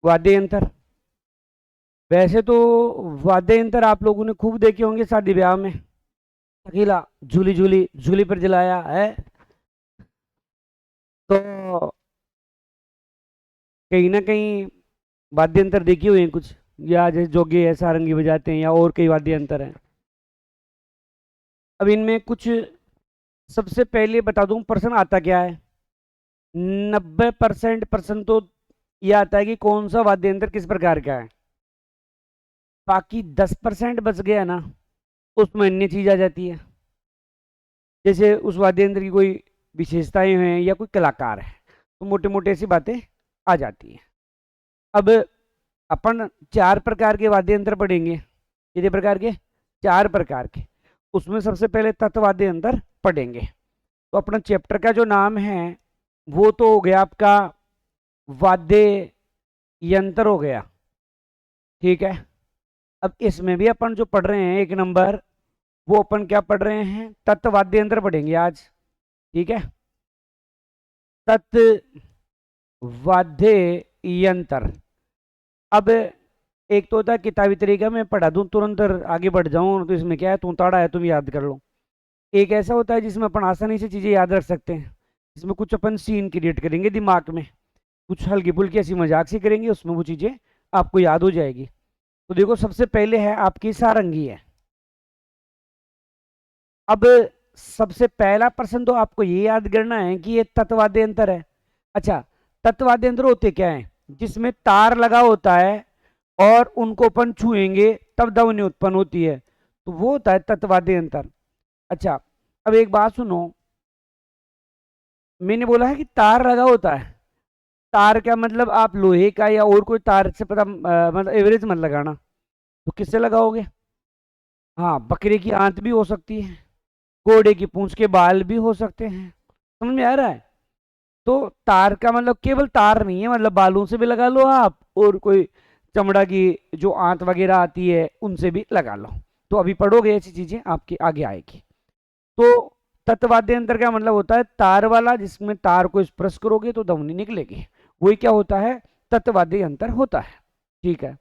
वाद्य यंत्र। वैसे तो वाद्य यंत्र आप लोगों ने खूब देखे होंगे शादी ब्याह में, अकेला झूली झूली झूली पर जलाया है। तो कहीं ना कहीं वाद्य यंत्र देखे हुए हैं कुछ, या जैसे जोगे है सारंगी बजाते हैं, या और कई वाद्य यंत्र हैं। अब इनमें कुछ सबसे पहले बता दूं प्रश्न आता क्या है। 90% प्रश्न तो ये आता है कि कौन सा वाद्य यंत्र किस प्रकार का है। बाकी 10% बच गया ना, उसमें अन्य चीज आ जाती है, जैसे उस वाद्य यंत्र की कोई विशेषताएं हैं या कोई कलाकार है, तो मोटे मोटे ऐसी बातें आ जाती हैं। अब अपन 4 प्रकार के वाद्य यंत्र पढ़ेंगे। कितने प्रकार के? 4 प्रकार के। उसमें सबसे पहले तत्वाद्य यंत्र पढ़ेंगे। तो अपना चैप्टर का जो नाम है वो तो हो गया आपका वाद्य यंत्र हो गया, ठीक है। अब इसमें भी अपन जो पढ़ रहे हैं 1 नंबर, वो अपन क्या पढ़ रहे हैं? तत्वाद्य यंत्र पढ़ेंगे आज, ठीक है। तत्वाद्य यंत्र। अब एक तो होता है किताबी तरीका, मैं पढ़ा दूं तुरंत आगे बढ़ जाऊं, तो इसमें क्या है, तू ताड़ा है तुम याद कर लो। एक ऐसा होता है जिसमें अपन आसानी से चीजें याद रख सकते हैं, जिसमें कुछ अपन सीन क्रिएट करेंगे दिमाग में, कुछ हल्की फुल्की ऐसी मजाक सी करेंगे, उसमें वो चीजें आपको याद हो जाएगी। तो देखो सबसे पहले है आपकी सारंगी है। अब सबसे पहला प्रश्न तो आपको ये याद करना है कि ये तत्वाद्य यंत्र है। अच्छा, तत्वाद्य यंत्र होते क्या है? जिसमें तार लगा होता है और उनको अपन छुएंगे तब ध्वनि उत्पन्न होती है, तो वो होता है तत्वाद्य यंत्र। अच्छा, अब एक बात सुनो, मैंने बोला है कि तार लगा होता है। तार क्या मतलब? आप लोहे का या और कोई तार से पता मतलब एवरेज मत लगाना। तो किससे लगाओगे? हाँ, बकरे की आंत भी हो सकती है, घोड़े की पूंछ के बाल भी हो सकते हैं। समझ में आ रहा है? तो तार का मतलब केवल तार नहीं है, मतलब बालों से भी लगा लो आप, और कोई चमड़ा की जो आंत वगैरह आती है उनसे भी लगा लो। तो अभी पढ़ोगे ऐसी चीजें आपके आगे आएगी। तो तत्वाद्य यंत्र का मतलब होता है तार वाला, जिसमें तार को स्पर्श करोगे तो ध्वनि निकलेगी, वही क्या होता है? तत्वाद्य यंत्र होता है, ठीक है।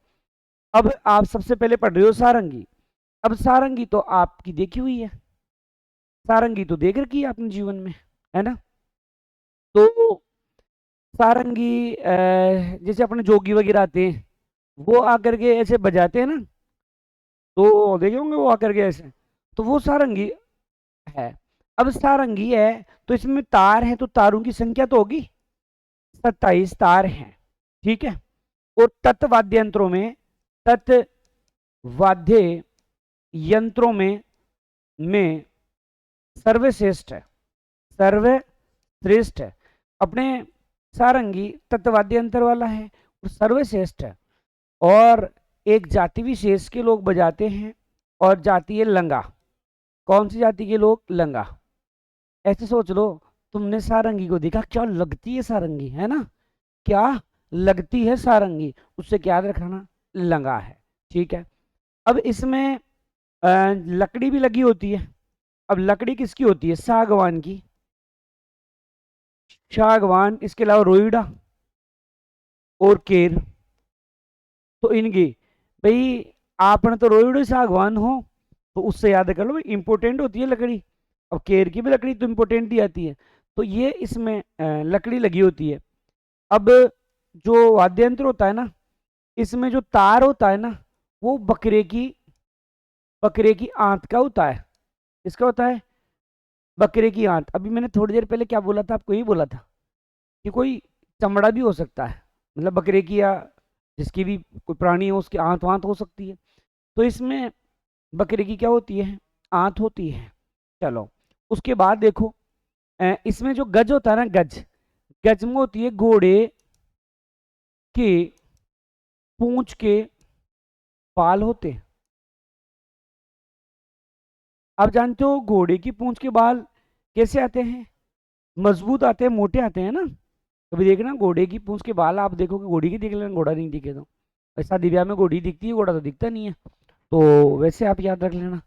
अब आप सबसे पहले पढ़ रहे हो सारंगी। अब सारंगी तो आपकी देखी हुई है, सारंगी तो देख रखी है आपने जीवन में, है ना। तो सारंगी जैसे अपने जोगी वगैरह आते हैं, वो आकर के ऐसे बजाते हैं ना, तो देखे होंगे वो आकर के ऐसे, तो वो सारंगी है। अब सारंगी है तो इसमें तार है, तो तारों की संख्या तो होगी 27 तार हैं, ठीक है। और तत्वाद्य यंत्रों में, तत्वाद्य यंत्रों में सर्वश्रेष्ठ है, सर्वश्रेष्ठ है अपने सारंगी तत्वाद्य यंत्र वाला है और सर्वश्रेष्ठ है। और एक जाति विशेष के लोग बजाते हैं, और जाति है लंगा। कौन सी जाति के लोग? लंगा। ऐसे सोच लो, तुमने सारंगी को देखा, क्या लगती है सारंगी, है ना, क्या लगती है सारंगी, उससे क्या याद रखना? लंगा है, ठीक है। अब इसमें लकड़ी भी लगी होती है। अब लकड़ी किसकी होती है? सागवान की, सागवान, इसके अलावा रोईड़ा और केर। तो इनकी, भाई आपने तो रोईड़ा सागवान हो, तो उससे याद कर लो भाई, इंपॉर्टेंट होती है लकड़ी। अब केर की भी लकड़ी तो इंपॉर्टेंट ही आती है, तो ये इसमें लकड़ी लगी होती है। अब जो वाद्य यंत्र होता है ना, इसमें जो तार होता है ना, वो बकरे की आंत का होता है। इसका होता है बकरे की आंत। अभी मैंने थोड़ी देर पहले क्या बोला था आपको? यही बोला था कि कोई चमड़ा भी हो सकता है, मतलब बकरे की या जिसकी भी कोई प्राणी हो उसकी आंत वांत हो सकती है। तो इसमें बकरे की क्या होती है? आंत होती है। चलो, उसके बाद देखो, इसमें जो गज होता है ना, गज, गज में होती है घोड़े के पूंछ के बाल होते हैं। आप जानते हो घोड़े की पूंछ के बाल कैसे आते हैं? मजबूत आते हैं, मोटे आते हैं ना। कभी देखना घोड़े की पूंछ के बाल, आप देखोगे घोड़ी की दिख लेना, घोड़ा नहीं दिखे तो। ऐसा दिव्या में घोड़ी दिखती है, घोड़ा तो दिखता नहीं है। तो वैसे आप याद रख लेना,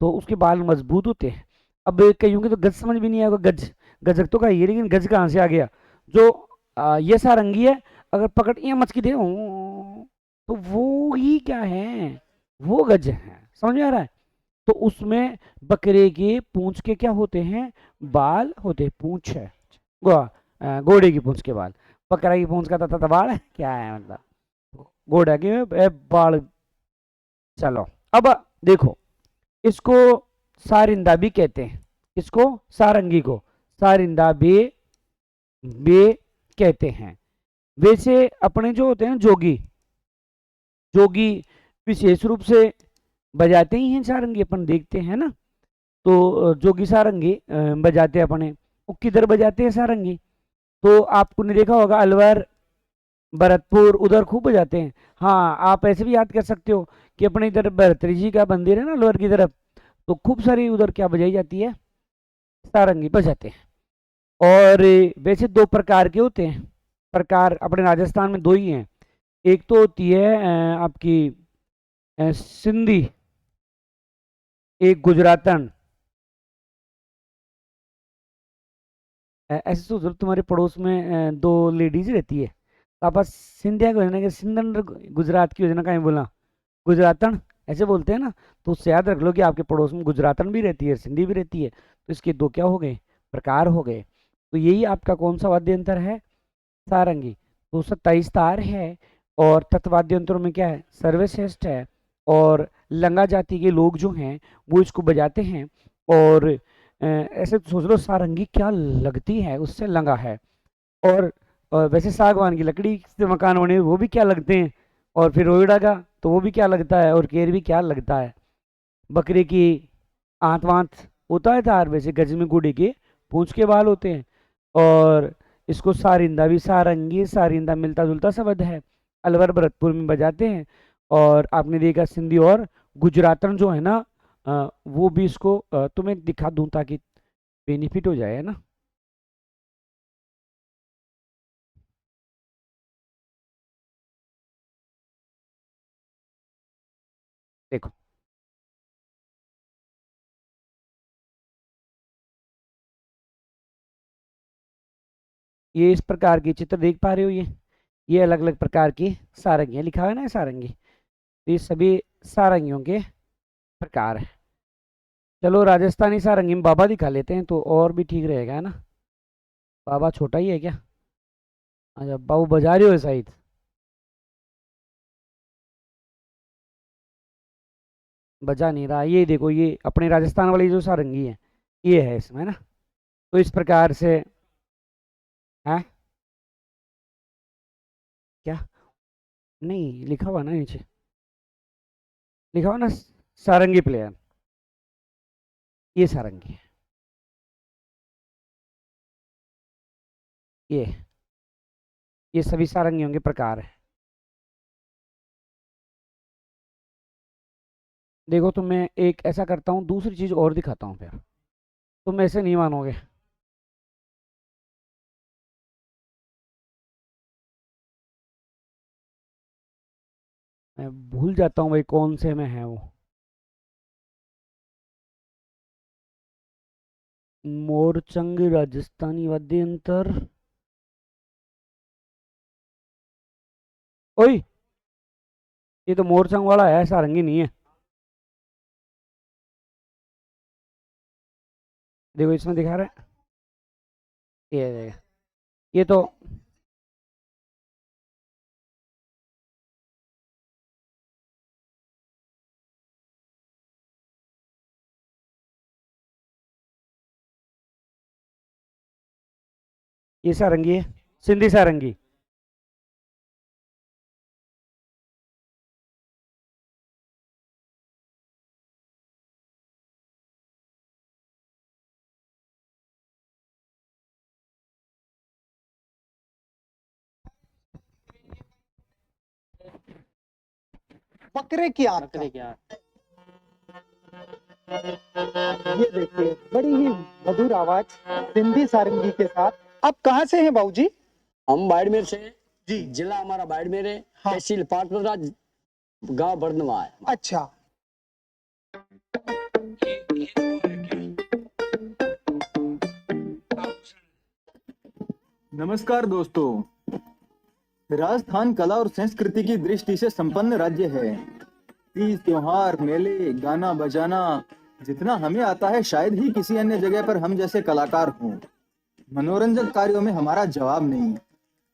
तो उसके बाल मजबूत होते हैं। अब कईयों के तो गज समझ भी नहीं आएगा, गज, गजक तो का ये, लेकिन गज कहाँ से आ गया? जो ये सारंगी है, अगर पकड़ या मचकी दे तो वो ही क्या है, वो गज है। समझ में आ रहा है? तो उसमें बकरे के पूंछ के क्या होते हैं, बाल होते हैं, पूंछ है, घोड़े की पूंछ के बाल। बकरा की पूंछ का तता बाल है, क्या है मतलब, घोड़ा के बाल। चलो अब देखो, इसको सारिंदा भी कहते हैं, इसको सारंगी को सारिंदा बे बे कहते हैं। वैसे अपने जो होते हैं जोगी, जोगी विशेष रूप से बजाते ही हैं सारंगी, अपन देखते हैं ना। तो जोगी सारंगी बजाते हैं अपने, वो किधर बजाते हैं सारंगी, तो आपको ने देखा होगा अलवर, भरतपुर उधर खूब बजाते हैं। हाँ, आप ऐसे भी याद कर सकते हो कि अपने इधर भरतरी जी का मंदिर है ना अलवर की तरफ, तो खूब सारी उधर क्या बजाई जाती है, सारंगी बजाते हैं। और वैसे दो प्रकार के होते हैं, प्रकार अपने राजस्थान में दो ही हैं। एक तो होती है आपकी सिंधी, एक गुजरातन। ऐसे सोच लो तुम्हारे पड़ोस में दो लेडीज रहती है, तो आप सिंधिया को है ना कि सिंधन गुजरात की योजना का बोला गुजरातन ऐसे बोलते हैं ना। तो उससे याद रख लो कि आपके पड़ोस में गुजरातन भी रहती है, सिंधी भी रहती है, तो इसके दो क्या हो गए, प्रकार हो गए। तो यही आपका कौन सा वाद्य यंत्र है, सारंगी। तो 27 तार है, और तत्वाद्य यंत्रों में क्या है, सर्वश्रेष्ठ है। और लंगा जाति के लोग जो हैं वो इसको बजाते हैं। और ऐसे सोच लो सारंगी क्या लगती है, उससे लंगा है। और वैसे सागवान की लकड़ी से मकान बने वो भी क्या लगते हैं, और फिर रोइड़ा का तो वो भी क्या लगता है, और केर भी क्या लगता है। बकरे की आंत वांत होता है तार, वैसे गज में घोड़े के पूंछ के बाल होते हैं। और इसको सारिंदा भी, सारंगी सारिंदा मिलता जुलता शब्द है, अलवर भरतपुर में बजाते हैं। और आपने देखा सिंधी और गुजरातन जो है ना, वो भी इसको तुम्हें दिखा दूं ताकि बेनिफिट हो जाए, है ना। देखो ये इस प्रकार की चित्र देख पा रहे हो, ये अलग अलग प्रकार की सारंगियाँ लिखा हुआ है ना, ये सारंगी, तो ये सभी सारंगियों के प्रकार है। चलो राजस्थानी सारंगी में बाबा दिखा लेते हैं तो और भी ठीक रहेगा, है ना। बाबा छोटा ही है क्या, अच्छा बाबू बजा रहे हो शायद। बजा नहीं रहा, ये देखो ये अपने राजस्थान वाली जो सारंगी है, ये है इसमें ना। तो इस प्रकार से है, क्या, नहीं लिखा हुआ ना नीचे, लिखा हुआ ना सारंगी प्लेयर, ये सारंगी है, ये सभी सारंगियों के प्रकार है। देखो तो मैं एक ऐसा करता हूँ, दूसरी चीज और दिखाता हूँ, फिर तुम ऐसे नहीं मानोगे। मैं भूल जाता हूँ भाई कौन से में है वो, मोरचंग राजस्थानी वाद्य यंत्र। ओए, ये तो मोरचंग वाला है, सारंगी नहीं है। देखो इसमें दिखा रहा है, ये देखो, ये तो ये सारंगी है, सिंधी सारंगी। बकरे की आंत का। बकरे क्या, ये देखिए बड़ी ही मधुर आवाज सिंधी सारंगी के साथ। आप कहाँ से हैं बाबूजी? हम बाड़मेर से, जी। जिला हमारा बाड़मेर है, हाँ। तहसील पाटपुरा, गांव बर्दवा है। अच्छा। नमस्कार दोस्तों, राजस्थान कला और संस्कृति की दृष्टि से संपन्न राज्य है। तीज त्योहार, मेले, गाना बजाना जितना हमें आता है शायद ही किसी अन्य जगह पर हम जैसे कलाकार हों। मनोरंजक कार्यों में हमारा जवाब नहीं।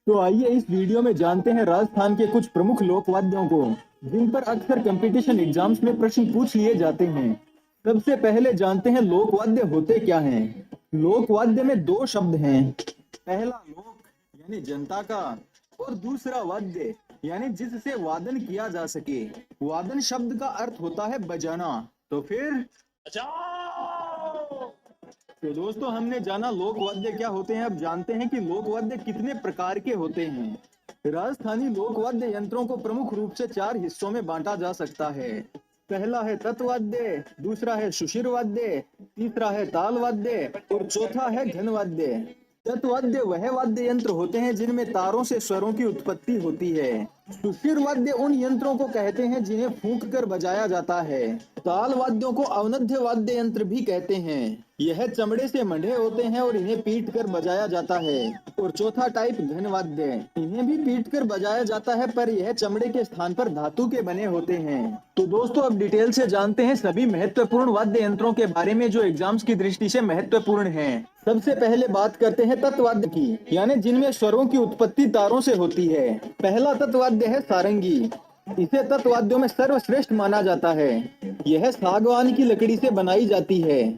तो आइए इस वीडियो में जानते हैं राजस्थान के कुछ प्रमुख लोकवाद्यों को, जिन पर अक्सर कंपटीशन एग्जाम्स में प्रश्न पूछ लिए जाते हैं। सबसे पहले जानते हैं लोकवाद्य होते क्या हैं। लोकवाद्य में दो शब्द हैं, पहला लोक यानी जनता का, और दूसरा वाद्य यानी जिससे वादन किया जा सके। वादन शब्द का अर्थ होता है बजाना। तो फिर तो दोस्तों हमने जाना लोकवाद्य क्या होते हैं। अब जानते हैं कि लोकवाद्य कितने प्रकार के होते हैं। राजस्थानी लोकवाद्य यंत्रों को प्रमुख रूप से 4 हिस्सों में बांटा जा सकता है। पहला है तत्वाद्य, दूसरा है सुशिर वाद्य, तीसरा है ताल वाद्य और चौथा है घन वाद्य। तत्वाद्य वह वाद्य यंत्र होते हैं जिनमें तारों से स्वरों की उत्पत्ति होती है। सुशिर वाद्य उन यंत्रों को कहते हैं जिन्हें फूंक कर बजाया जाता है। ताल वाद्यों को अवनद्य वाद्य यंत्र भी कहते हैं। यह चमड़े से मंडे होते हैं और इन्हें पीट कर बजाया जाता है। और चौथा टाइप घन वाद्य, इन्हें भी पीट कर बजाया जाता है पर यह चमड़े के स्थान पर धातु के बने होते हैं। तो दोस्तों अब डिटेल से जानते हैं सभी महत्वपूर्ण वाद्य यंत्रों के बारे में जो एग्जाम्स की दृष्टि से महत्वपूर्ण हैं। सबसे पहले बात करते हैं तत्वाद्य की, यानी जिनमें स्वरों की उत्पत्ति तारों से होती है। पहला तत्वाद्य है सारंगी। इसे तत्वाद्यों में सर्वश्रेष्ठ माना जाता है। यह सागवान की लकड़ी से बनाई जाती है।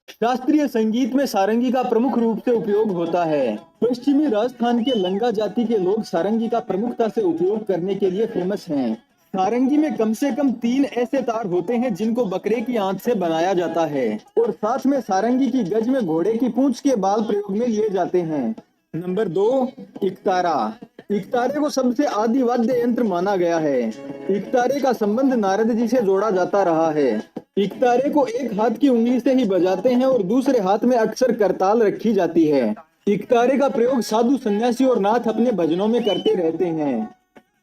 शास्त्रीय संगीत में सारंगी का प्रमुख रूप से उपयोग होता है। पश्चिमी राजस्थान के लंगा जाति के लोग सारंगी का प्रमुखता से उपयोग करने के लिए फेमस हैं। सारंगी में कम से कम 3 ऐसे तार होते हैं जिनको बकरे की आंत से बनाया जाता है और साथ में सारंगी की गज में घोड़े की पूंछ के बाल प्रयोग में लिए जाते हैं। नंबर 2 इकतारा। इकतारे को सबसे आदि वाद्य यंत्र माना गया है। इकतारे का संबंध नारद जी से जोड़ा जाता रहा है। इकतारे को एक हाथ की उंगली से ही बजाते हैं और दूसरे हाथ में अक्सर करताल रखी जाती है। इकतारे का प्रयोग साधु सन्यासी और नाथ अपने भजनों में करते रहते हैं।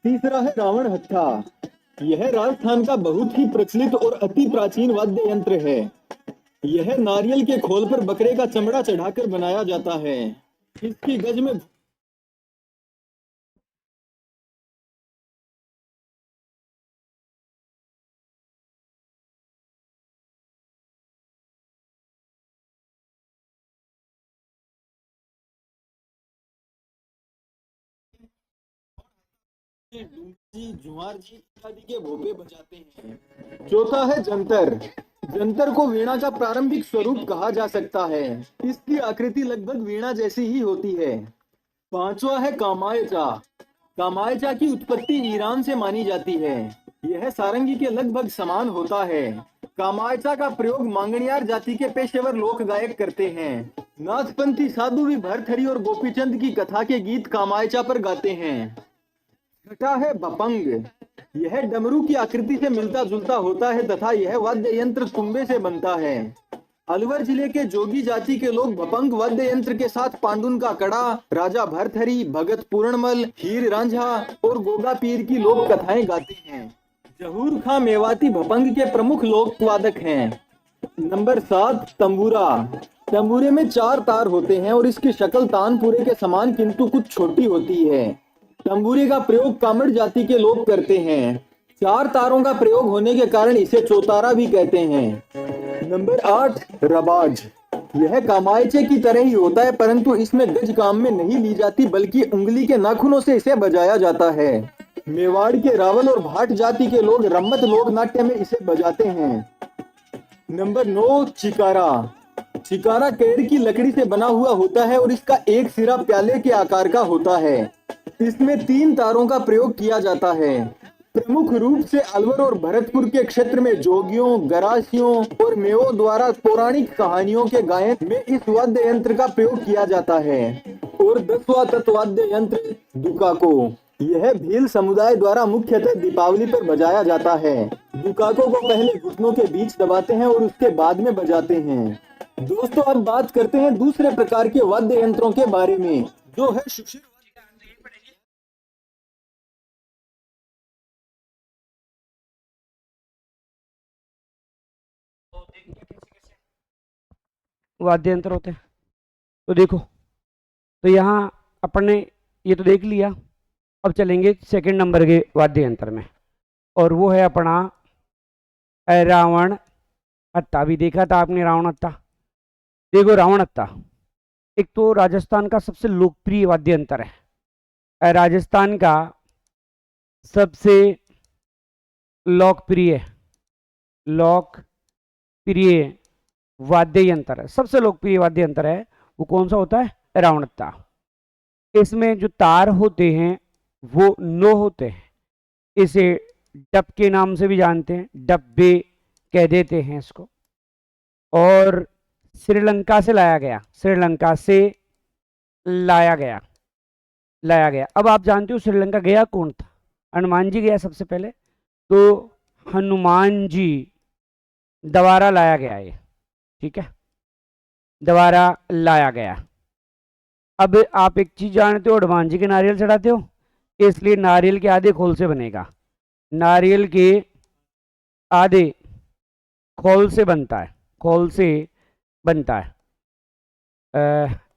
तीसरा है रावण हत्था। यह राजस्थान का बहुत ही प्रचलित और अति प्राचीन वाद्य यंत्र है। यह नारियल के खोल पर बकरे का चमड़ा चढ़ाकर बनाया जाता है। इसकी गज में जुआर जी इत्यादि के भोपे बजाते हैं। चौथा है जंतर। जंतर को वीणा का प्रारंभिक स्वरूप कहा जा सकता है। इसकी आकृति लगभग वीणा जैसी ही होती है। पांचवा है कामायचा। कामायचा की उत्पत्ति ईरान से मानी जाती है। यह सारंगी के लगभग समान होता है। कामायचा का प्रयोग मांगणियार जाति के पेशेवर लोक गायक करते हैं। नाथपंथी साधु भी भरथरी और गोपीचंद की कथा के गीत कामायचा पर गाते हैं। छठा है बपंग। यह डमरू की आकृति से मिलता जुलता होता है तथा यह वाद्य यंत्र तुम्बे से बनता है। अलवर जिले के जोगी जाति के लोग भपंग वाद्य यंत्र के साथ पांडुन का कड़ा, राजा भरथरी, भगत पूर्णमल, हीर रांझा और गोगा पीर की लोक कथाएं गाते हैं। जहूर खां मेवाती भपंग के प्रमुख लोक वादक हैं। नंबर 7 तंबूरा। तंबूरे में 4 तार होते हैं और इसकी शक्ल तानपुरे के समान किंतु कुछ छोटी होती है। तंबूरे का प्रयोग कामड़ जाति के लोग करते हैं। 4 तारों का प्रयोग होने के कारण इसे चौतारा भी कहते हैं। नंबर 8 रबाज। यह कामायचे की तरह ही होता है परंतु इसमें गज काम में नहीं ली जाती बल्कि उंगली के नाखूनों से इसे बजाया जाता है। मेवाड़ के रावल और भाट जाति के लोग रम्मत लोक नाट्य में इसे बजाते हैं। नंबर 9 चिकारा। चिकारा केड़ की लकड़ी से बना हुआ होता है और इसका एक सिरा प्याले के आकार का होता है। इसमें 3 तारों का प्रयोग किया जाता है। प्रमुख रूप से अलवर और भरतपुर के क्षेत्र में जोगियों, गरासियों और मेवों द्वारा पौराणिक कहानियों के गायन में इस वाद्य यंत्र का प्रयोग किया जाता है। और 10वां तत्वाद्य यंत्र दुकाको। यह भील समुदाय द्वारा मुख्यतः दीपावली पर बजाया जाता है। दुकाको को पहले घुटनों के बीच दबाते हैं और उसके बाद में बजाते हैं। दोस्तों अब बात करते हैं दूसरे प्रकार के वाद्य यंत्रों के बारे में जो है सुशिर। वाद्य यंत्र होते हैं। तो देखो, तो यहाँ अपन ने ये तो देख लिया। अब चलेंगे सेकंड नंबर के वाद्य यंत्र में, और वो है अपना रावण हत्ता। भी देखा था आपने रावण हत्ता। देखो रावण हत्ता एक तो राजस्थान का सबसे लोकप्रिय वाद्य यंत्र है, राजस्थान का सबसे लोकप्रिय वाद्य यंत्र है, सबसे लोकप्रिय वाद्य यंत्र है। वो कौन सा होता है? रावण हत्ता। इसमें जो तार होते हैं वो 9 होते हैं। इसे डप के नाम से भी जानते हैं, डब्बे कह देते हैं इसको। और श्रीलंका से लाया गया, श्रीलंका से लाया गया। अब आप जानते हो श्रीलंका गया कौन था? हनुमान जी गया सबसे पहले, तो हनुमान जी दोबारा लाया गया ये, ठीक है, दोबारा लाया गया। अब आप एक चीज जानते हो, हनुमान जी के नारियल चढ़ाते हो, इसलिए नारियल के आधे खोल से बनेगा, नारियल के आधे खोल से बनता है, खोल से बनता है।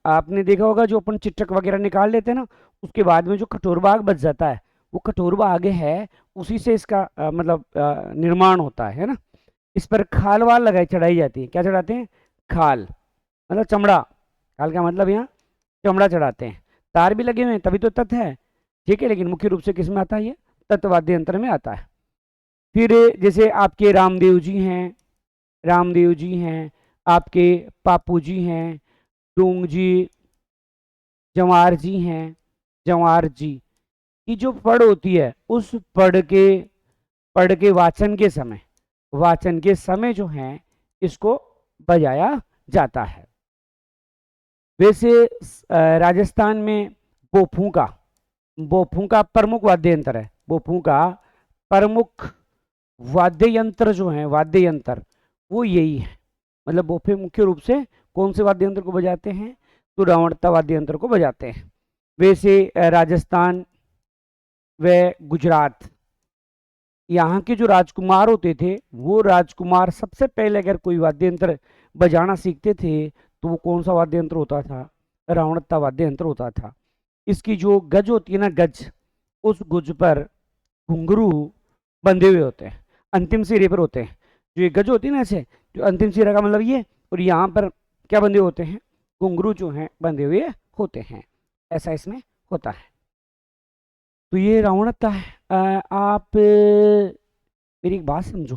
आपने देखा होगा जो अपन चिटक वगैरह निकाल लेते हैं ना, उसके बाद में जो कठोर भाग बच जाता है, वो कठोर भाग है, उसी से इसका मतलब निर्माण होता है ना। इस पर खाल वाल लगाई चढ़ाई जाती है। क्या चढ़ाते हैं? खाल, मतलब चमड़ा। खाल का मतलब यहाँ चमड़ा चढ़ाते हैं। तार भी लगे हुए हैं तभी तो तत् है, ठीक है, लेकिन मुख्य रूप से किस में आता है? ये तत् वाद्य यंत्र में आता है। फिर जैसे आपके रामदेव जी हैं, आपके पापू जी हैं, डोंग जी, जवार जी हैं, जवार जी की जो पढ़ होती है, उस पढ़ के वाचन के समय जो है इसको बजाया जाता है। वैसे राजस्थान में बोफू का प्रमुख वाद्य यंत्र है। बोफू का प्रमुख वाद्य यंत्र जो है, वाद्य यंत्र वो यही है। मतलब बोफे मुख्य रूप से कौन से वाद्य यंत्र को बजाते हैं? तो रावणता वाद्य यंत्र को बजाते हैं। वैसे राजस्थान व गुजरात, यहाँ के जो राजकुमार होते थे, वो राजकुमार सबसे पहले अगर कोई वाद्य यंत्र बजाना सीखते थे तो वो कौन सा वाद्य यंत्र होता था? रावणता वाद्य यंत्र होता था। इसकी जो गज होती है ना, गज, उस गुज पर घुंघरू बंधे हुए होते हैं, अंतिम सिरे पर होते हैं। जो ये गज होती है ना, ऐसे जो अंतिम सिरा का मतलब ये, और यहाँ पर क्या बंधे होते हैं? घुंघरू जो हैं बंधे हुए होते हैं। ऐसा इसमें होता है। तो ये रावणता है। आप मेरी एक बात समझो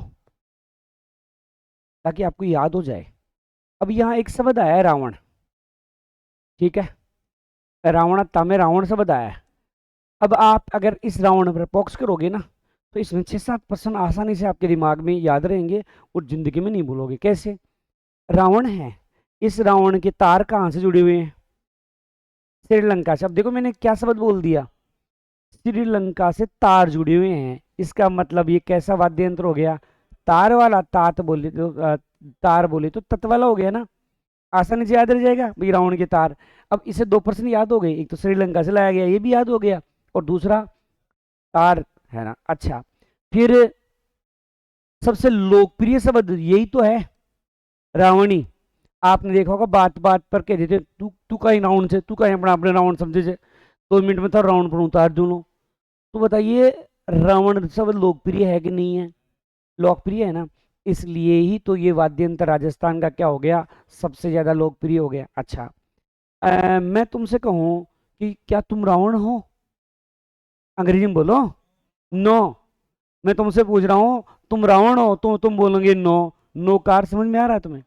ताकि आपको याद हो जाए। अब यहाँ एक शब्द आया है रावण, ठीक है, रावणता में रावण शब्द आया है। अब आप अगर इस रावण पर फोकस करोगे ना, तो इसमें 6-7% आसानी से आपके दिमाग में याद रहेंगे और जिंदगी में नहीं भूलोगे। कैसे? रावण है, इस रावण के तार कहाँ से जुड़े हुए हैं? श्रीलंका से। अब देखो मैंने क्या शब्द बोल दिया, श्रीलंका से तार जुड़े हुए हैं। इसका मतलब ये कैसा वाद्य यंत्र हो गया? तार वाला। तार बोले तो तत् वाला हो गया ना, आसानी से याद रह जाएगा भाई, रावण के तार। अब इसे 2% याद हो गए, एक तो श्रीलंका से लाया गया ये भी याद हो गया, और दूसरा तार है ना। अच्छा, फिर सबसे लोकप्रिय शब्द यही तो है, रावणी। आपने देखा होगा बात बात पर कह देते तू कहीं रावण से, तू कहीं अपने रावण समझे से, 2 मिनट में था रावण पर उतार दूँ। तो बताइए रावण शब्द लोकप्रिय है कि नहीं है? लोकप्रिय है ना, इसलिए ही तो ये वाद्य यंत्र राजस्थान का क्या हो गया? सबसे ज्यादा लोकप्रिय हो गया। अच्छा, मैं तुमसे कहूं कि क्या तुम रावण हो? अंग्रेजी में बोलो नो। मैं तुमसे पूछ रहा हूं तुम रावण हो, तो तुम बोलोगे नो। नो कार समझ में आ रहा है तुम्हें?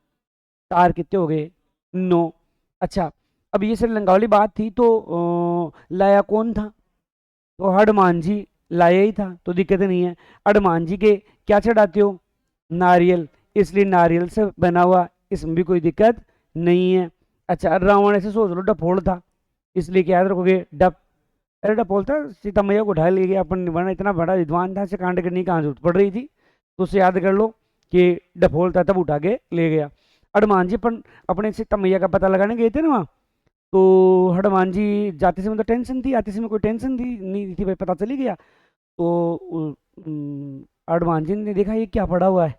तार कितने हो गए? नो। अच्छा, अब ये श्रीलंका वाली बात थी, तो लाया कौन था? तो हनुमान जी लाया ही था, तो दिक्कत नहीं है। हनुमान जी के क्या चढ़ाते हो? नारियल, इसलिए नारियल से बना हुआ, इसमें भी कोई दिक्कत नहीं है। अच्छा, रावण ऐसे सोच लो डफोल था, इसलिए क्या याद रखोगे? डप। अरे डफोल था, सीता मैया को उठा ले गया, अपन वरना इतना बड़ा विद्वान था, ऐसे कांड करने की कहाँ जरूरत पड़ रही थी? तो उसे याद कर लो कि डफोल था तब उठा के ले गया। हनुमान जी अपन अपने सीता मैया का पता लगाने गए थे ना वहाँ, तो हनुमान जी जाते समय तो टेंशन थी, आते समय कोई टेंशन थी नहीं थी भाई, पता चली गया। तो हनुमान जी ने देखा ये क्या पड़ा हुआ है,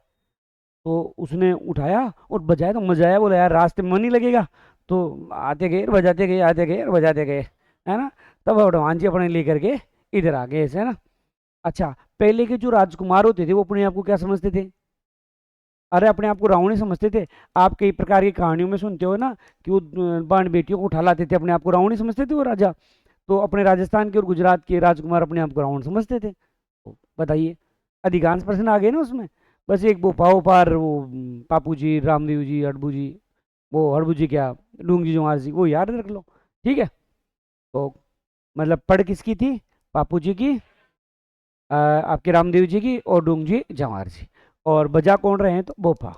तो उसने उठाया और बजाया, तो मजा आया। बोला यार रास्ते में मन नहीं लगेगा, तो आते गए बजाते गए, आते गए और बजाते गए, है ना। तब हनुमान जी अपने लेकर के इधर आ गए ऐसे, है ना। अच्छा, पहले के जो राजकुमार होते थे वो अपने आप को क्या समझते थे? अरे अपने आप को रावण ही समझते थे। आप कई प्रकार की कहानियों में सुनते हो ना कि वो बाण बेटियों को उठा लाते थे, अपने आप को रावण ही समझते थे वो राजा। तो अपने राजस्थान के और गुजरात के राजकुमार अपने आप को रावण समझते थे। तो बताइए, अधिकांश प्रश्न आ गए ना उसमें। बस एक वो पाओ पार वो पापू जी, रामदेव जी, हड़बू जी, वो हड़बू जी क्या, डूंग जी, जवार जी, वो याद रख लो। ठीक है। तो मतलब पढ़ किसकी थी? पापू जी की, आपके रामदेव जी की, और डूंग जी, जवार जी। और बजा कौन रहे हैं? तो बोपा।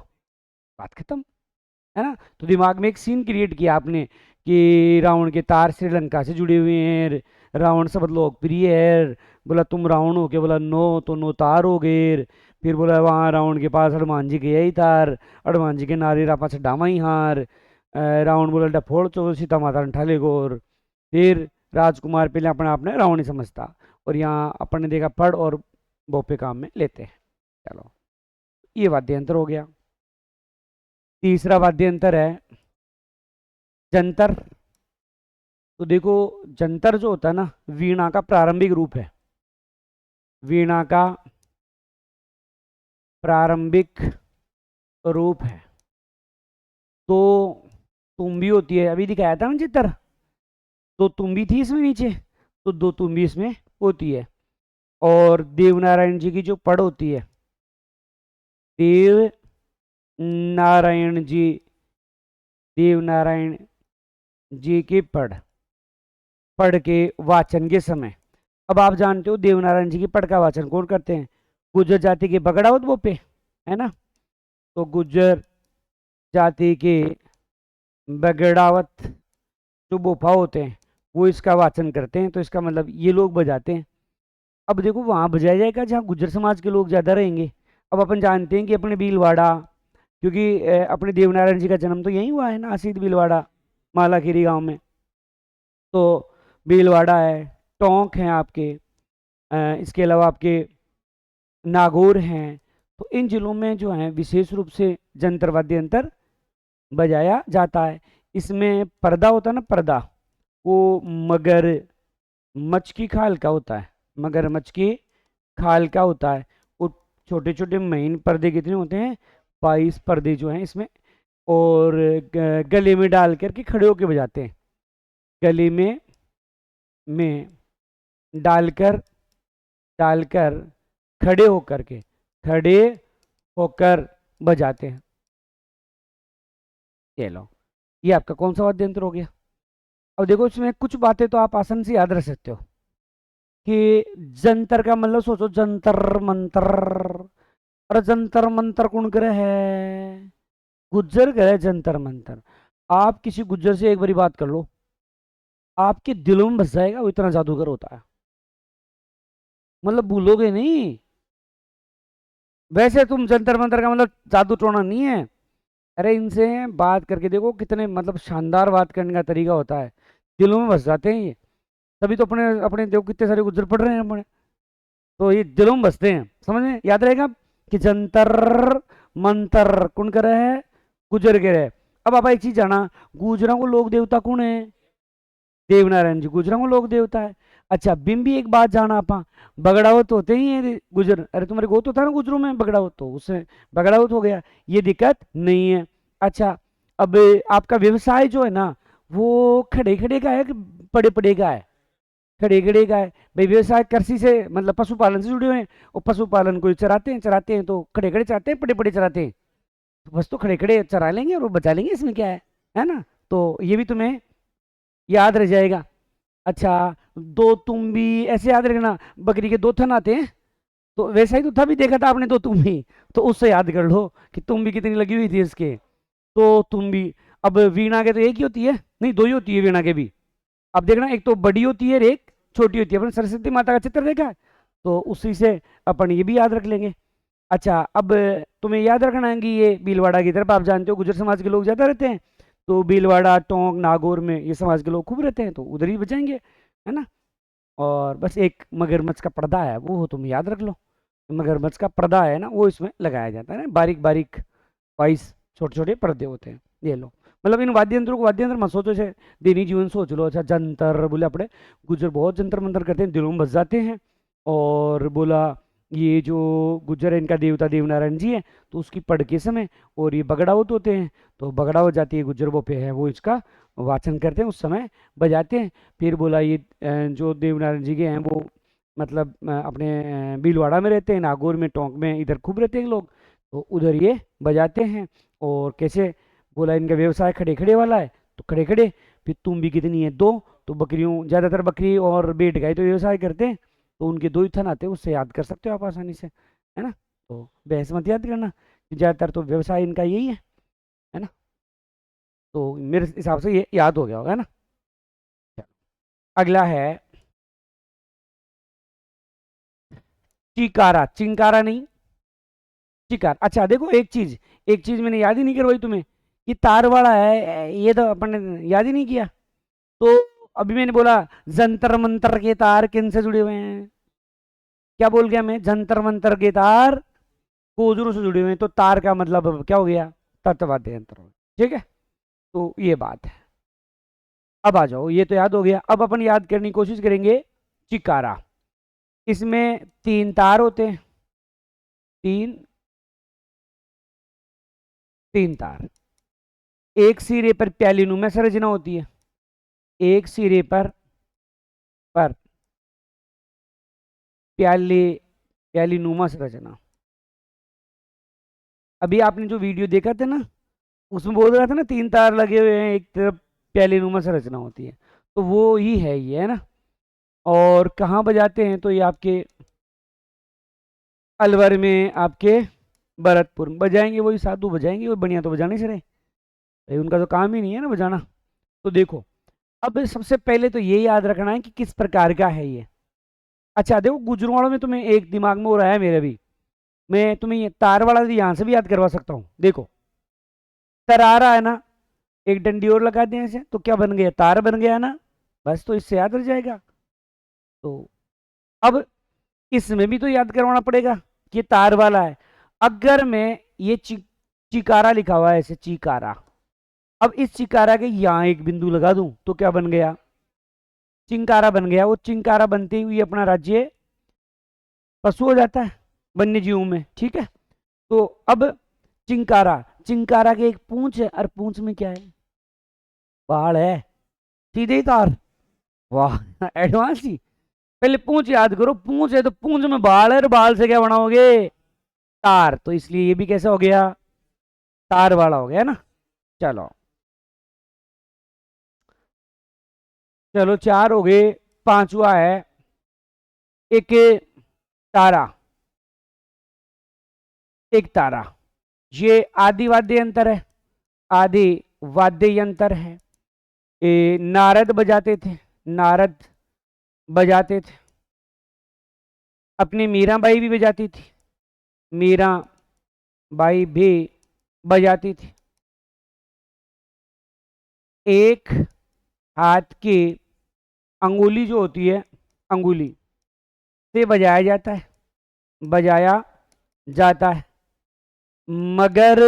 बात खत्म, है ना। तो दिमाग में एक सीन क्रिएट किया आपने कि रावण के तार श्रीलंका से जुड़े हुए हैं, रावण शब्द लोकप्रिय है। बोला तुम रावण हो के, बोला नो, तो नो तार हो गए। फिर बोला वहाँ रावण के पास हनुमान जी गया ही तार, हनुमान जी के नारे रापा से डामा ही हार। रावण बोला डफोड़ चो सीता माता ने ठाले गोर। फिर राजकुमार पहले अपने आप ने रावण ही समझता, और यहाँ अपन ने देखा पढ़ और बोपे काम में लेते हैं। चलो, ये वाद्यंत्र हो गया। तीसरा वाद्यंत्र है जंतर। तो देखो, जंतर जो होता है ना, वीणा का प्रारंभिक रूप है। वीणा का प्रारंभिक रूप है। तो तुम्बी होती है, अभी दिखाया था ना चित्र, दो तुम्बी थी इसमें नीचे, तो दो तुम्बी इसमें होती है। और देवनारायण जी की जो पढ़ होती है, देव नारायण जी, देवनारायण जी की पढ़, पढ़ के वाचन के समय, अब आप जानते हो देवनारायण जी की पढ़ का वाचन कौन करते हैं? गुर्जर जाति के बगड़ावत बोपे, है ना। तो गुर्जर जाति के बगड़ावत जो बोपा होते हैं वो इसका वाचन करते हैं। तो इसका मतलब ये लोग बजाते हैं। अब देखो, वहां बजाया जाएगा जहाँ गुर्जर समाज के लोग ज्यादा रहेंगे। अब अपन जानते हैं कि अपने भीलवाड़ा, क्योंकि अपने देवनारायण जी का जन्म तो यहीं हुआ है ना, आसिद भीलवाड़ा, मालाखेरी गांव में। तो भीलवाड़ा है, टोंक है आपके, इसके अलावा आपके नागौर हैं। तो इन जिलों में जो है विशेष रूप से जंतर वाद्य यंत्र बजाया जाता है। इसमें पर्दा होता है ना, पर्दा, वो मगर मच्छ की खाल का होता है, मगरमच्छ की खाल का होता है। वो छोटे छोटे महीन पर्दे कितने होते हैं? 22 पर्दे जो हैं इसमें। और गले में डाल करके खड़े होके बजाते हैं। गले में डालकर डालकर खड़े होकर बजाते हैं। ये लो, ये आपका कौन सा वाद्य यंत्र हो गया? अब देखो, इसमें कुछ बातें तो आप आसानी से याद रख सकते हो कि जंतर का मतलब सोचो, जंतर मंतर। और जंतर मंतर कौन करे है? गुज्जर करे जंतर मंतर। आप किसी गुज्जर से एक बारी बात कर लो, आपके दिलों में बस जाएगा, वो इतना जादूगर होता है। मतलब भूलोगे नहीं। वैसे तुम जंतर मंतर का मतलब जादू टोना नहीं है। अरे इनसे बात करके देखो, कितने मतलब शानदार बात करने का तरीका होता है, दिलों में बस जाते हैं ये। तभी तो अपने अपने देखो कितने सारे गुज्जर पड़ रहे हैं अपने, तो ये दिलों में बसते हैं। समझ में याद रहेगा कि जंतर मंतर कौन कर रहे हैं? गुजर के रहे। अब आप एक चीज जाना, गुजरों को लोक देवता कौन है? देवनारायण जी गुजरों को लोक देवता है। अच्छा, बिंबी एक बात जाना आपा, बगड़ावत होते ही है गुजर। अरे तुम्हारे गो तो था ना गुजरों में बगड़ावत, तो उससे बगड़ावत हो गया, ये दिक्कत नहीं है। अच्छा, अब आपका व्यवसाय जो है ना, वो खड़े खड़े का है कि पड़े पड़े का है? खड़े खड़े का है भाई। व्यवसाय कृषि से मतलब पशुपालन से जुड़े हुए हैं, और पशुपालन को चराते हैं तो खड़े खड़े चराते हैं, पड़े पड़े चराते हैं। तो बस तो खड़े खड़े चरा लेंगे और वो बचा लेंगे, इसमें क्या है ना। तो ये भी तुम्हें याद रह जाएगा। अच्छा, दो तुम भी ऐसे याद रखना, बकरी के दो थन आते हैं, तो वैसा ही तो था भी देखा था आपने, दो तुम भी, तो उससे याद कर लो कि तुम भी कितनी लगी हुई थी इसके। तो तुम भी, अब वीणा के तो एक ही होती है, नहीं दो ही होती है वीणा के भी। अब देखना, एक तो बड़ी होती है और एक छोटी होती है। अपन सरस्वती माता का चित्र देखा है, तो उसी से अपन ये भी याद रख लेंगे। अच्छा, अब तुम्हें याद रखना है कि ये भीलवाड़ा की तरफ आप जानते हो गुजर समाज के लोग ज़्यादा रहते हैं, तो भीलवाड़ा, टोंक, नागौर में ये समाज के लोग खूब रहते हैं, तो उधर ही बचाएंगे, है ना। और बस एक मगरमच्छ का पर्दा है, वो तुम याद रख लो। मगरमच्छ का पर्दा है ना, वो इसमें लगाया जाता है ना, बारीक बारीक 22 छोटे छोटे पर्दे होते हैं। ये लो, मतलब इन वाद्य यंत्रों को वाद्य यंत्र मत सोचो, जैसे दैनिक जीवन सोच लो। अच्छा जंतर बोले अपने गुज्जर बहुत जंतर मंतर करते हैं, दिलों में बस जाते हैं। और बोला ये जो गुज्जर है इनका देवता देवनारायण जी है, तो उसकी पढ़ के समय और ये बगड़ाउत होते हैं, तो बगड़ाउत जाती है गुज्जर वो पे है, वो इसका वाचन करते हैं उस समय बजाते हैं। फिर बोला ये जो देवनारायण जी के हैं वो मतलब अपने भीलवाड़ा में रहते हैं, नागौर में, टोंक में, इधर खूब रहते हैं लोग, तो उधर ये बजाते हैं। और कैसे बोला इनका व्यवसाय खड़े खड़े वाला है, तो खड़े खड़े। फिर तुम भी कितनी है, दो। तो बकरियों ज़्यादातर बकरी और भेड़ गाय तो व्यवसाय करते हैं, तो उनके दो ही थन आते हैं, उससे याद कर सकते हो आप आसानी से, है ना। तो बहस मत याद करना, ज़्यादातर तो व्यवसाय इनका यही है ना। तो मेरे हिसाब से ये याद हो गया होगा, है ना। अगला है चिकारा, चिंकारा नहीं, चिकार। अच्छा देखो एक चीज मैंने याद ही नहीं करवाई तुम्हें, कि तार वाला है, ये तो अपन ने याद ही नहीं किया। तो अभी मैंने बोला जंतर मंतर के तार किन से जुड़े हुए हैं, क्या बोल गया मैं, जंतर मंतर के तार कोजरों से जुड़े हुए हैं, तो तार का मतलब अब क्या हो गया, तत्वाद्य यंत्र। ठीक है, तो ये बात है। अब आ जाओ, ये तो याद हो गया, अब अपन याद करने की कोशिश करेंगे चिकारा। इसमें तीन तार होते हैं, तीन तीन तार। एक सिरे पर प्यालीनुमा संरचना होती है, एक सिरे पर प्याली प्यालीनुमा संरचना। अभी आपने जो वीडियो देखा था ना, उसमें बोल रहा था ना तीन तार लगे हुए हैं, एक तरफ प्यालीनुमा संरचना होती है, तो वो ही है ये, है ना। और कहाँ बजाते हैं, तो ये आपके अलवर में, आपके भरतपुर में बजाएंगे, वही साधु बजाएंगे, वो बढ़िया तो बजाने से रहे भाई, उनका तो काम ही नहीं है ना बजाना। तो देखो, अब सबसे पहले तो ये याद रखना है कि किस प्रकार का है ये। अच्छा देखो, गुजरों वालों में तुम्हें एक दिमाग में हो रहा है मेरे भी, मैं तुम्हें ये तार वाला यहाँ से भी याद करवा सकता हूँ। देखो तरारा है ना, एक डंडी और लगा देने से तो क्या बन गया, तार बन गया ना, बस तो इससे याद रह जाएगा। तो अब इसमें भी तो याद करवाना पड़ेगा कि ये तार वाला है। अगर मैं ये चिकारा लिखा हुआ है ऐसे, चिकारा, अब इस चिकारा के यहाँ एक बिंदु लगा दूं तो क्या बन गया, चिंकारा बन गया। वो चिंकारा बनते हुए अपना राज्य पशु हो जाता है वन्य जीवों में, ठीक है। तो अब चिंकारा, चिंकारा के एक पूंछ है, और पूंछ में क्या है, बाल है, सीधे ही तार। वाह एडवांस ही। पहले पूंछ याद करो, पूंछ है तो पूंछ में बाल है, और बाल से क्या बनाओगे, तार, तो इसलिए ये भी कैसा हो गया, तार वाला हो गया ना। चलो चलो चार हो गए, पांचवा है एक तारा, एक तारा। ये आदि वाद्य यंत्र है, आदि वाद्य यंत्र है। नारद बजाते थे, नारद बजाते थे, अपनी मीराबाई भी बजाती थी, मीराबाई भी बजाती थी। एक हाथ की अंगुली जो होती है, अंगुली से बजाया जाता है, बजाया जाता है, मगर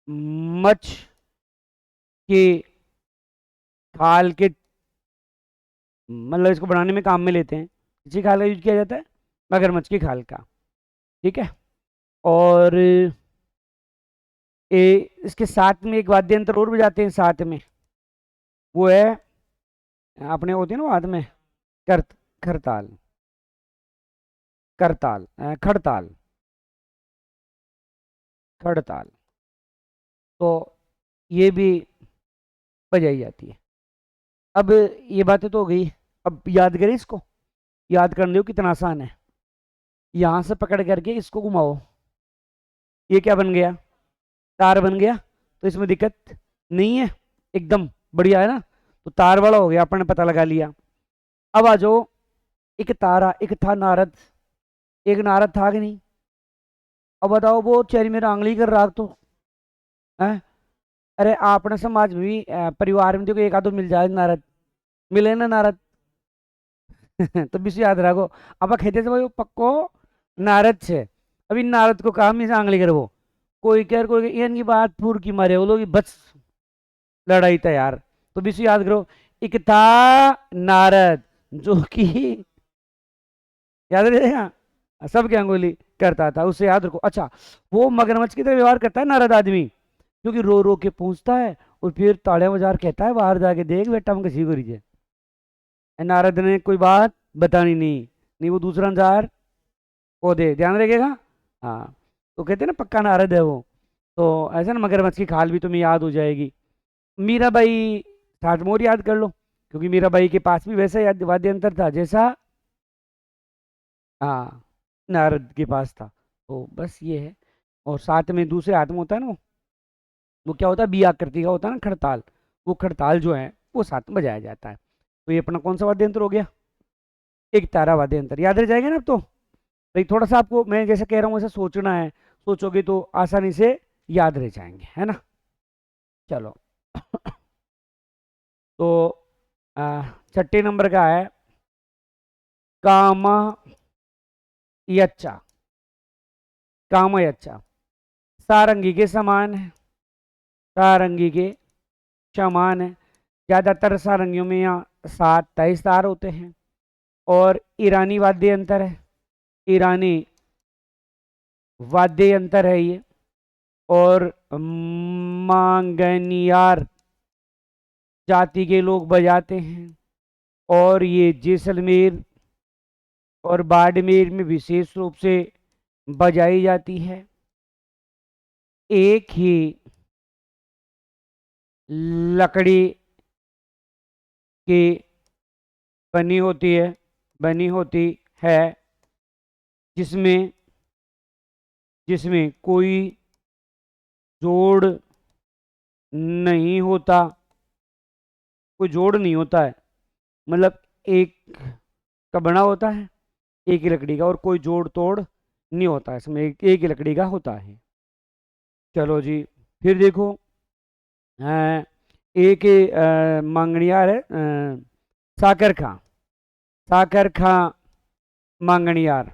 मच्छ के खाल के, मतलब इसको बनाने में काम में लेते हैं, किसी खाल का यूज किया जाता है, मगरमच्छ की खाल का, ठीक है। और इसके साथ में एक वाद्य यंत्र और बजाते हैं साथ में, वो है अपने होते हैं ना हाथ में, कर खरताल, करताल, खड़ताल, खड़ताल, तो ये भी बजाई जाती है। अब ये बातें तो हो गई, अब याद करें इसको, याद करने दो कितना आसान है। यहां से पकड़ करके इसको घुमाओ, ये क्या बन गया, तार बन गया, तो इसमें दिक्कत नहीं है, एकदम बढ़िया है ना। तो तार वाला हो गया, अपन ने पता लगा लिया। अब आ जाओ, एक तारा, एक था नारद, एक नारद था कि नहीं, अब बताओ वो चेरी मेरा आंगली कर रहा तो है। अरे आपने समाज में भी परिवार में देखो एक आधो मिल जाए नारद, मिले ना नारद तो बीस याद रखो, अब कहते थे भाई वो पक्को नारद छे, अभी नारद को कहा मैं आंगली करवो, कोई कह कोई इनकी बात पूर की मारे वो लोग बस लड़ाई तैयार। तो विश्व याद करो, एक था नारद जो कि याद रहेगा सबके अंगुली करता था, उसे याद रखो। अच्छा, वो मगरमच्छ की तरह व्यवहार करता है नारद आदमी, क्योंकि रो रो के पूछता है और फिर ताड़ियां बजा के कहता है बाहर जाके देख बेटा हम किसी को रही। नारद ने कोई बात बतानी नहीं, नहीं वो दूसरा जार को दे, ध्यान रखिएगा। हाँ, तो कहते हैं ना पक्का नारद है वो। तो ऐसा ना मगरमच्छ की खाल भी तुम्हें याद हो जाएगी। मीराबाई ठाठमोर याद कर लो, क्योंकि मीराबाई के पास भी वैसा याद वाद्य यंत्र था जैसा हाँ नारद के पास था। तो बस ये है। और साथ में दूसरे हाथ में होता है ना वो क्या होता है, बी आकृति का होता है ना खड़ताल, वो खड़ताल जो है वो साथ में बजाया जाता है। तो ये अपना कौन सा वाद्य यंत्र हो गया, एक तारा वाद्य यंत्र। याद रह जाएगा ना अब तो भाई, थोड़ा सा आपको मैं जैसे कह रहा हूँ वैसे सोचना है, सोचोगे तो आसानी से याद रह जाएंगे, है ना। चलो तो छठे नंबर का है काम यच्चा। काम यच्चा सारंगी के समान है, सारंगी के समान है। ज्यादातर सारंगियों में यहाँ 7 23 तार होते हैं। और ईरानी वाद्य यंत्र है, ईरानी वाद्य यंत्र है ये। और मांगनियार जाति के लोग बजाते हैं। और ये जैसलमेर और बाड़मेर में विशेष रूप से बजाई जाती है। एक ही लकड़ी की बनी होती है, जिसमें जिसमें कोई जोड़ नहीं होता, कोई जोड़ नहीं होता है। मतलब एक का बना होता है एक ही लकड़ी का, और कोई जोड़ तोड़ नहीं होता है इसमें, एक ही लकड़ी का होता है। चलो जी, फिर देखो एक मांगणियार है साकर खा, साकर खा मांगणियार,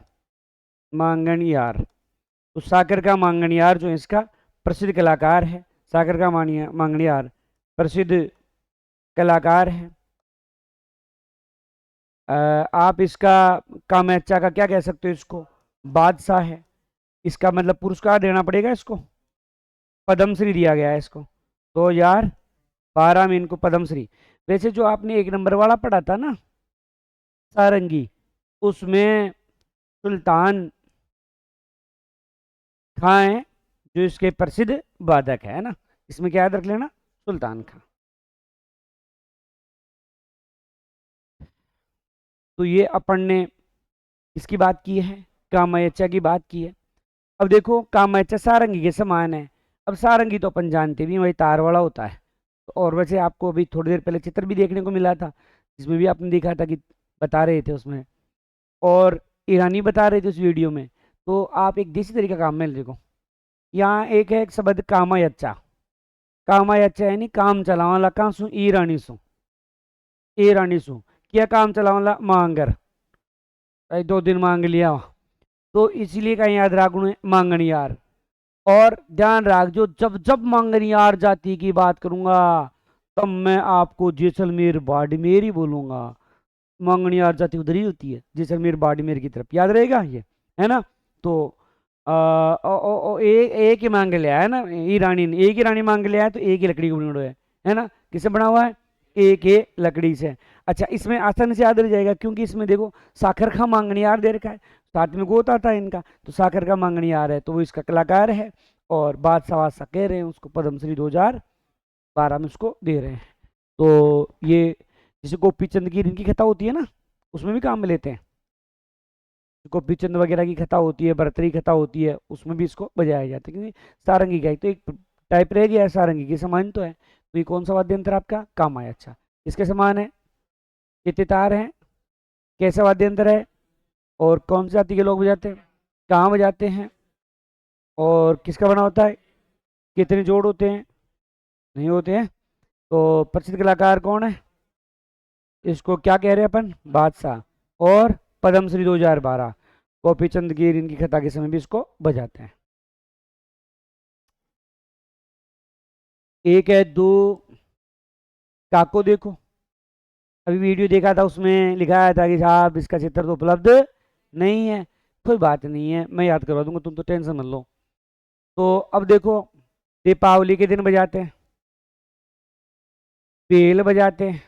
मांगणियार। तो साकर का मांगणियार जो है इसका प्रसिद्ध कलाकार है। साकर का मांगणियार प्रसिद्ध कलाकार है। आप इसका कामयाचा का क्या कह सकते हो, इसको बादशाह है। इसका मतलब पुरस्कार देना पड़ेगा इसको, पद्मश्री दिया गया है इसको 2012 में इनको पद्मश्री। वैसे जो आपने एक नंबर वाला पढ़ा था ना सारंगी, उसमें सुल्तान खां है जो इसके प्रसिद्ध वादक है ना, इसमें क्या याद रख लेना, सुल्तान खां। तो ये अपन ने इसकी बात की है, कामयचा की बात की है। अब देखो कामयचा सारंगी के समान है। अब सारंगी तो अपन जानते भी वही तार वाला होता है। और वैसे आपको अभी थोड़ी देर पहले चित्र भी देखने को मिला था, जिसमें भी आपने देखा था कि बता रहे थे उसमें, और ईरानी बता रहे थे उस वीडियो में। तो आप एक देसी तरीका काम में देखो, यहाँ एक है एक शब्द कामयचा। कामयचा यानी काम चलावाला का सु ईरानी सु, ईरानी सु क्या काम चलावाला मांगर, 2 दिन मांग लिया, तो इसलिए कहीं याद रखना मांगनियार। और ध्यान रख जो जब जब मांगनियार जाति की बात करूंगा तब मैं आपको जैसलमेर बाड़मेर ही बोलूंगा। मांगनियार जाति उधर ही होती है, जैसलमेर बाड़मेर की तरफ, याद रहेगा ये, है ना। तो एक ही मांग लिया है ना ईरानी ने, एक ही रानी मांग लिया है, तो एक ही लकड़ी का बना है ना। किससे बना हुआ है, एक ही लकड़ी से। अच्छा, इसमें आसानी से याद रह जाएगा, क्योंकि इसमें देखो साखर का मांगनियार दे रखा है, साथ में गोता था इनका, तो साखर का मांगनियार है तो वो इसका कलाकार है। और बादशाह वादशाह कह रहे हैं उसको पद्मश्री 2012 में उसको दे रहे हैं। तो ये जैसे गोपी चंद की इनकी कथा होती है ना, उसमें भी काम में लेते हैं। गोपी चंद वगैरह की कथा होती है, भरतरी कथा होती है, उसमें भी इसको बजाया जाता है, क्योंकि सारंगी का ही तो एक टाइप रह गया है, सारंगी के समान तो है। तो ये कौन सा वाद्य यंत्र आपका काम आया। अच्छा, इसके समान है, कितने तार हैं, कैसा वाद्य यंत्र है, और कौन सी जाति के लोग बजाते हैं, कहाँ बजाते हैं, और किसका बना होता है, कितने जोड़ होते हैं, नहीं होते हैं। तो प्रसिद्ध कलाकार कौन है, इसको क्या कह रहे हैं अपन, बादशाह। और पद्मश्री 2012 गोपी चंद गिर इनकी कथा के समय भी इसको बजाते हैं। एक है 2। काको देखो, अभी वीडियो देखा था उसमें लिखा आया था कि साहब इसका चित्र तो उपलब्ध नहीं है। कोई बात नहीं है, मैं याद करवा दूंगा, तुम तो टेंशन मत लो। तो अब देखो, दीपावली के दिन बजाते हैं, बेल बजाते हैं,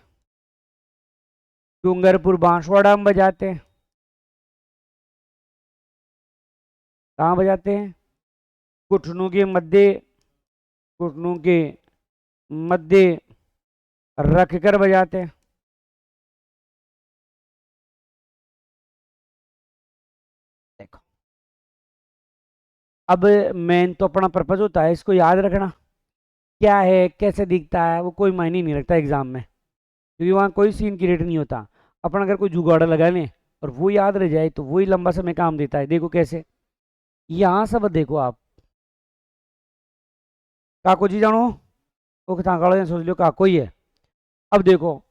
डूंगरपुर बांसवाड़ा में बजाते हैं। कहाँ बजाते हैं? घुटनों के मध्य, घुटनों के मध्य रख कर बजाते हैं। देखो, अब मेन तो अपना पर्पज होता है इसको याद रखना, क्या है कैसे दिखता है, वो कोई मायने नहीं रखता एग्जाम में, क्योंकि वहाँ कोई सीन क्रिएट नहीं होता। अपन अगर कोई जुगाड़ लगा लें और वो याद रह जाए तो वही लंबा समय काम देता है। देखो कैसे, यहाँ सब देखो आप, काको जी जानो, वो था कालो सोच लियो काको ही है। अब देखो,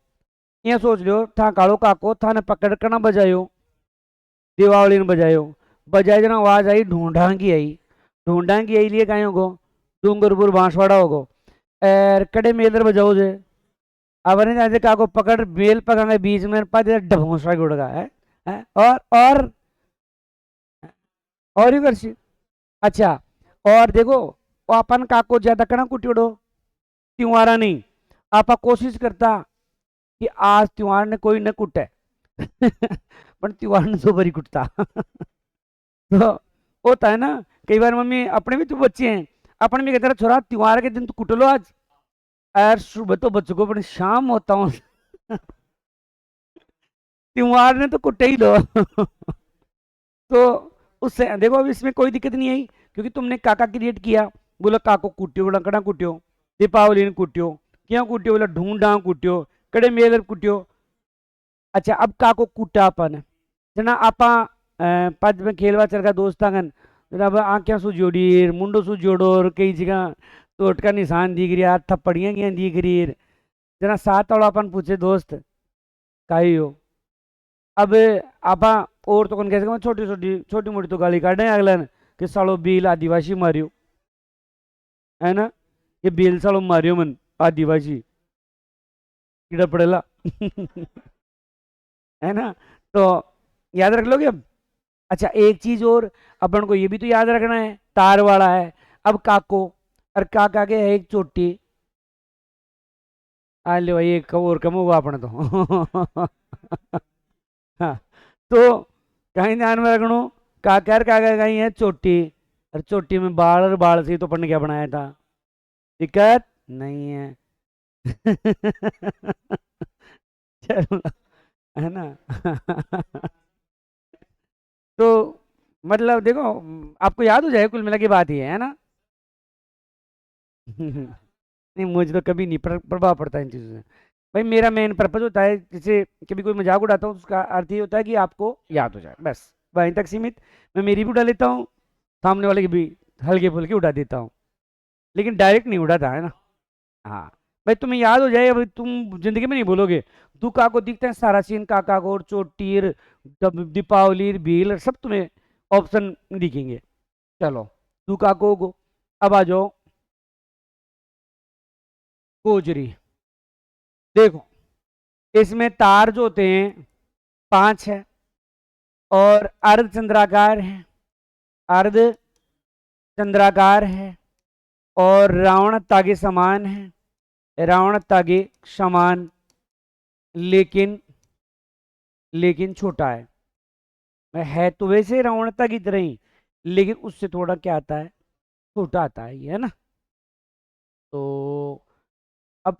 ये सोच लियो था कालो काको था ने पकड़ कर ना बजायो, दीपावली ने बजायो, बजाए जना आवाज आई ढूंढा की आई, ढूंढा की आई लिए कहीं होगो, डूंगरपुर बांसवाड़ा होगो, और कड़े मेलर बजाओ जे, अब नहीं जाते काको पकड़ बेल पकांगे बीच में पा डभोसड़ा उड़ गया है? और ही करसी। अच्छा, और देखो, वो अपन काको ज्यादा कना कुटियोड़ो, त्योहारा नहीं, आपा कोशिश करता कि आज त्योहार ने कोई न कुटे पर त्योहार ने तो बरी कुटता तो होता है ना, कई बार मम्मी अपने भी तो बच्चे हैं, अपने भी कहते रहे छोरा त्योहार के दिन तो कुट लो आज, यार सुबह तो बच्चों को पर शाम होता हूँ त्योहार ने तो कुटे ही लो तो उससे देखो अब इसमें कोई दिक्कत नहीं आई, क्योंकि तुमने काका क्रिएट किया, बोला काको कुटियो लंकड़ा कुटियो, दीपावली ने कुटियो, क्यों कुटियो, बोला ढूंढा कुटियो, कड़े मेलर कुटियो। अच्छा, अब काको कुटा अपन जना आपा पद में खेलवा चल का दोस्तागन, जना अब आंखें सु जोड़ी मुंडो सु जोड़ो और कई जगह चोट का निशान दिख रहा, थप्पड़ियां क्या दिख रही, जना साथ वाला अपन पूछे दोस्त काई हो। अब आपा और तो कौन कह सके, छोटी छोटी छोटी मोटी तो गाली काटे अगला कि सालो बील आदिवासी मारियो, है ना, ये बील सालो मारियो मन आदिवासी कीड़ा पड़ेला है ना, तो याद रख लोगे अब। अच्छा, एक चीज और अपन को ये भी तो याद रखना है, तार वाला है। अब काको और काका के है एक चोटी, आ लो भाई एक और कम होगा अपने तो हाँ, तो कहीं ध्यान में रखनो, काका और काका कहीं है चोटी, और चोटी में बाल, और बाल से ही तो अपन ने क्या बनाया था, दिक्कत नहीं है चलो, है ना तो मतलब देखो, आपको याद हो जाए कुल मिला की बात ही है ना नहीं, मुझे तो कभी नहीं प्रभाव पड़ता इन चीज़ों से। भाई मेरा मेन पर्पज होता है, जैसे कभी कोई मजाक उड़ाता हूँ उसका अर्थ ये होता है कि आपको याद हो जाए, बस वहीं तक सीमित। मैं मेरी भी उड़ा लेता हूँ, सामने वाले की भी हल्के फुल्के उड़ा देता हूँ, लेकिन डायरेक्ट नहीं उड़ाता है ना। हाँ, भाई तुम्हें याद हो जाए, अभी तुम जिंदगी में नहीं बोलोगे, तू काको दिखते हैं सारा सीन काका को, और चोटीर, दीपावली भील, सब तुम्हें ऑप्शन दिखेंगे। चलो, तू काको को, अब आ जाओ गोजरी। देखो, इसमें तार जो होते हैं 5 है, और अर्ध चंद्राकार है, अर्ध चंद्राकार है, और रावण तागे समान है, रावण तागे समान, लेकिन लेकिन छोटा है तो वैसे रावणता की तरह ही, लेकिन उससे थोड़ा क्या आता है, छोटा आता है ये, है ना। तो अब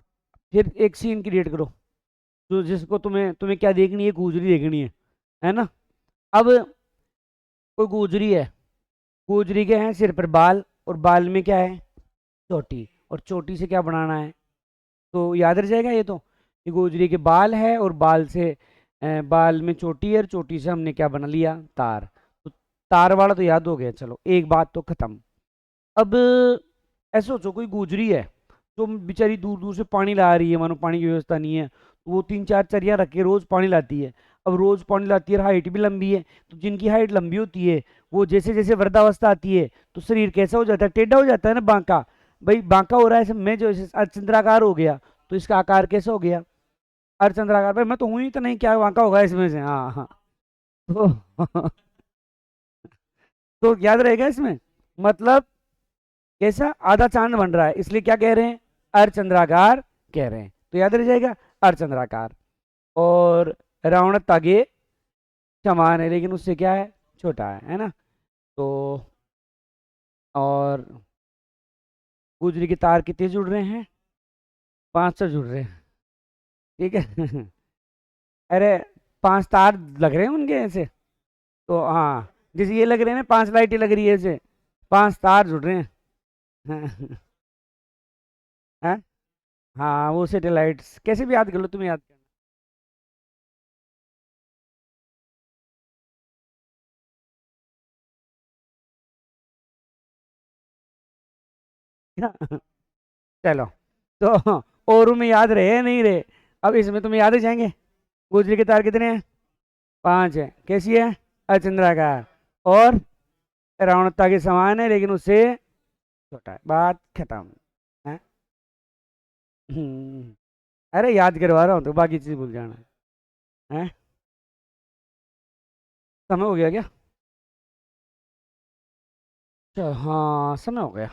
फिर एक सीन क्रिएट करो, तो जिसको तुम्हें तुम्हें क्या देखनी है, गुजरी देखनी है ना। अब कोई गुजरी है, गुजरी के हैं सिर पर बाल, और बाल में क्या है, चोटी, और चोटी से क्या बनाना है, तो याद रह जाएगा ये तो, ये गुजरी के बाल है, और बाल से बाल में चोटी है, और चोटी से हमने क्या बना लिया, तार। तो तार वाला तो याद हो गया, चलो एक बात तो खत्म। अब ऐसे सोचो कोई गुजरी है तो बेचारी दूर दूर से पानी ला रही है, मानो पानी की व्यवस्था नहीं है, तो वो 3-4 चरियाँ रख के रोज पानी लाती है। अब रोज पानी लाती है, हाइट भी लंबी है, तो जिनकी हाइट लंबी होती है वो जैसे जैसे वृद्धावस्था आती है तो शरीर कैसा हो जाता है, टेढ़ा हो जाता है ना, बांका, भाई बांका हो रहा है ऐसे में, जो अर्धचंद्राकार हो गया तो इसका आकार कैसे हो गया अर्धचंद्राकार। भाई मैं तो हूं ही तो नहीं, क्या बांका होगा इसमें से। हाँ हाँ। तो तो याद रहेगा इसमें, मतलब कैसा आधा चांद बन रहा है, इसलिए क्या कह रहे हैं, अर्धचंद्राकार कह रहे हैं, तो याद रह जाएगा अर्धचंद्राकार। और रावण तागे समान है लेकिन उससे क्या है, छोटा है ना। तो और गुजरी के तार कितने जुड़ रहे हैं, 500 जुड़ रहे हैं, ठीक है। अरे 5 तार लग रहे हैं उनके ऐसे, तो हाँ जैसे ये लग रहे हैं ना, 5 लाइटें लग रही है ऐसे, 5 तार जुड़ रहे हैं। हाँ हाँ, वो सैटेलाइट्स कैसे भी याद कर लो, तुम्हें याद करना। चलो, तो और में याद रहे या नहीं रहे, अब इसमें तुम्हें याद ही जाएंगे। गुजरी के तार कितने हैं, 5 है, कैसी है, अचंद्राकार, और रावणता के समान है लेकिन उससे छोटा है, बात खत्म है। हम्म, अरे याद करवा रहा हूँ तो बाकी चीज भूल जाना है। समय हो गया क्या, अच्छा हाँ समय हो गया।